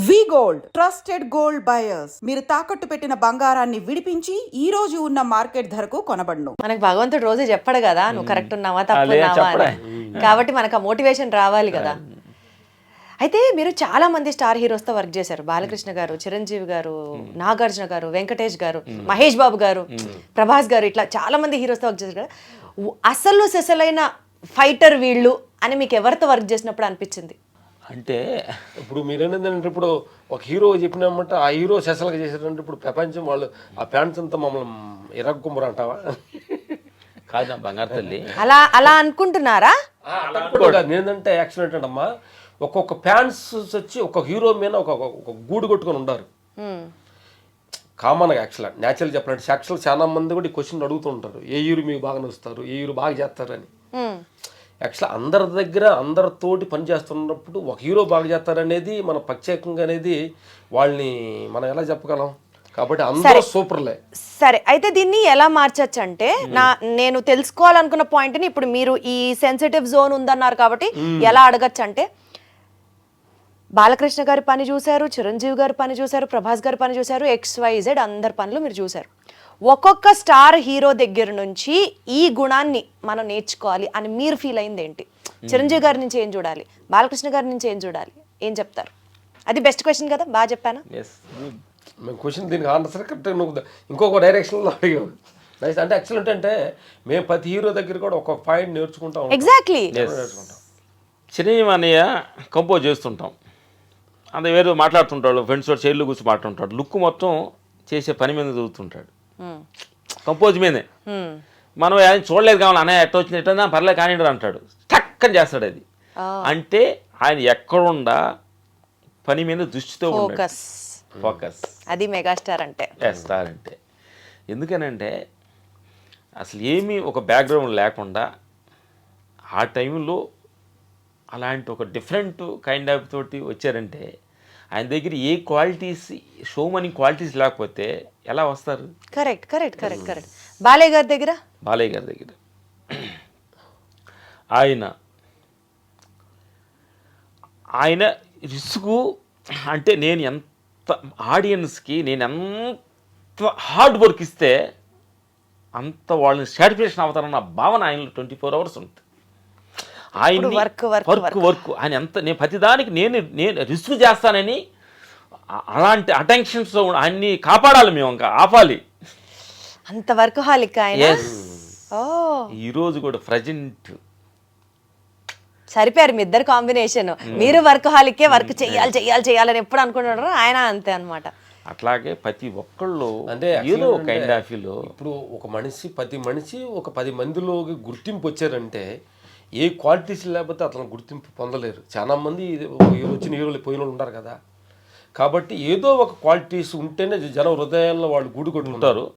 వి gold trusted gold buyers మీరు తాకట్టు పెట్టిన బంగారాన్ని విడిపించి ఈ రోజు ఉన్న మార్కెట్ ధరకు కొనబడును. మనకు భగవంతుడు రోజు చెప్పడు కదా నువ్వు కరెక్ట్ ఉన్నావా తప్పున్నావా అని. కాబట్టి మనకు ఆ మోటివేషన్ రావాలి కదా. అయితే మీరు చాలా మంది స్టార్ హీరోస్తో వర్క్ చేశారు. బాలకృష్ణ గారు, చిరంజీవి గారు, నాగార్జున గారు, వెంకటేష్ గారు, మహేష్ బాబు గారు, ప్రభాస్ గారు, ఇట్లా చాలా మంది హీరోస్తో వర్క్ చేశారు కదా. అసలు సెసలైన ఫైటర్ వీళ్ళు అని మీకు ఎవరితో వర్క్ చేసినప్పుడు అనిపించింది? అంటే ఇప్పుడు మీరేంటంటే ఇప్పుడు ఒక హీరో చెప్పినామంటే ఆ హీరో సెసలుగా చేశారంటే ఇప్పుడు ప్రపంచం వాళ్ళు ఆ ఫ్యాన్స్ అంతా మమ్మల్ని ఇరగ్గుమ్మరు అంటావా? కాదు బంగారు తల్లి, అలా అనుకుంటున్నారా? ఏంటంటే యాక్సిడెంట్ అంటమ్మా, ఒక్కొక్క ఫ్యాన్స్ వచ్చి ఒక హీరో మీద ఒక గూడు కొట్టుకొని ఉంటారు కామన్గా. న్యాచురల్ చెప్పాలంటే చాలా మంది కూడా ఈ క్వశ్చన్ అడుగుతూ ఉంటారు, ఏ హీరో మీకు బాగా నచ్చుతారు, ఏ హీరో బాగా చేస్తారని. అందరి దగ్గర అందరితోటి పని చేస్తున్నప్పుడు ఒక హీరో బాగా చేస్తారనేది మన ప్రత్యేకంగా అనేది వాళ్ళని మనం ఎలా చెప్పగలం? కాబట్టి అందరూ సూపర్లే. సరే, అయితే దీన్ని ఎలా మార్చచ్చు అంటే నేను తెలుసుకోవాలనుకున్న పాయింట్ని ఇప్పుడు మీరు ఈ సెన్సిటివ్ జోన్ ఉందన్నారు కాబట్టి ఎలా అడగచ్చు అంటే, బాలకృష్ణ గారి పని చూశారు, చిరంజీవి గారి పని చూశారు, ప్రభాస్ గారి పని చూశారు, XYZ అందరి పనులు మీరు చూశారు. ఒక్కొక్క స్టార్ హీరో దగ్గర నుంచి ఈ గుణాన్ని మనం నేర్చుకోవాలి అని మీరు ఫీల్ అయింది ఏంటి? చిరంజీవి గారి నుంచి ఏం చూడాలి, బాలకృష్ణ గారి నుంచి ఏం చూడాలి, ఏం చెప్తారు? అది బెస్ట్ క్వశ్చన్ కదా, బాగా చెప్పానా? మేము క్వశ్చన్ దీనికి ఆన్సర్ కరెక్ట్ నువ్వు ఇంకొక డైరెక్షన్లో అడిగావు. అంటే యాక్చువల్ అంటే మేము ప్రతి హీరో దగ్గర కూడా ఒక పాయింట్ నేర్చుకుంటాం. ఎగ్జాక్ట్లీ. చిరంజీవి అన్నయ్య కంపోజ్ చేస్తుంటాం, అంత వేరే మాట్లాడుతుంటాడు, ఫ్రెండ్స్ తోటి చైర్లు కూర్చొని మాట్లాడుతుంటాడు, లుక్ మొత్తం చేసే పని మీద చదువుతుంటాడు, కంపోజ్ మీదే. మనం ఆయన చూడలేదు కావాలి, అన్నయ్య ఎట్ట వచ్చింది ఎట్లా పర్లేదు కానీ అంటాడు, టక్కని చేస్తాడు. అది అంటే ఆయన ఎక్కడుండా పని మీద దృష్టితో ఫోకస్. అది మెగాస్టార్ అంటే. స్టార్ అంటే ఎందుకనంటే అసలు ఏమీ ఒక బ్యాక్గ్రౌండ్ లేకుండా ఆ టైంలో అలాంటి ఒక డిఫరెంట్ కైండ్ ఆఫ్ తోటి వచ్చారంటే ఆయన దగ్గర ఏ క్వాలిటీస్, షో మనీ క్వాలిటీస్ లేకపోతే ఎలా వస్తారు? Correct correct correct correct. Balayya గారి దగ్గర ఆయన రిస్కు అంటే నేను ఎంత ఆడియన్స్కి నేను ఎంత హార్డ్ వర్క్ ఇస్తే అంత వాళ్ళని సాటిస్ఫాక్షన్ అవుతారన్న భావన ఆయనలో 24 hours ఉంటుంది. ఆయన వర్క్ ఆయన ఎంత నేను ప్రతిదానికి నేను రిస్క్ చేస్తానని అలాంటి అటెన్షన్స్ అన్ని కాపాడాలి, మేము ఇంకా ఆపాలి. అంత వర్క్ హాలిక్ ఆయన. ఈరోజు కూడా ప్రజెంట్ సరిపోయారు మీ ఇద్దరు కాంబినేషన్. మీరు వర్క్ హాలికే, వర్క్ చెయ్యాలని ఎప్పుడు అనుకుంటున్నారో ఆయన అంతే అనమాట. అట్లాగే ప్రతి ఒక్కళ్ళు అంటే ఏదో కైండ్ ఆఫ్ ఇప్పుడు ఒక మనిషి ప్రతి మనిషి ఒక 10 మందిలోకి గుర్తింపు వచ్చారంటే ఏ క్వాలిటీస్ లేకపోతే అతను గుర్తింపు పొందలేరు. చాలా మంది వచ్చిన హీరోలు పోయిన వాళ్ళు ఉంటారు కదా. కాబట్టి ఏదో ఒక క్వాలిటీస్ ఉంటేనే జన హృదయాల్లో వాళ్ళు గూడు కొట్టుకుంటారు.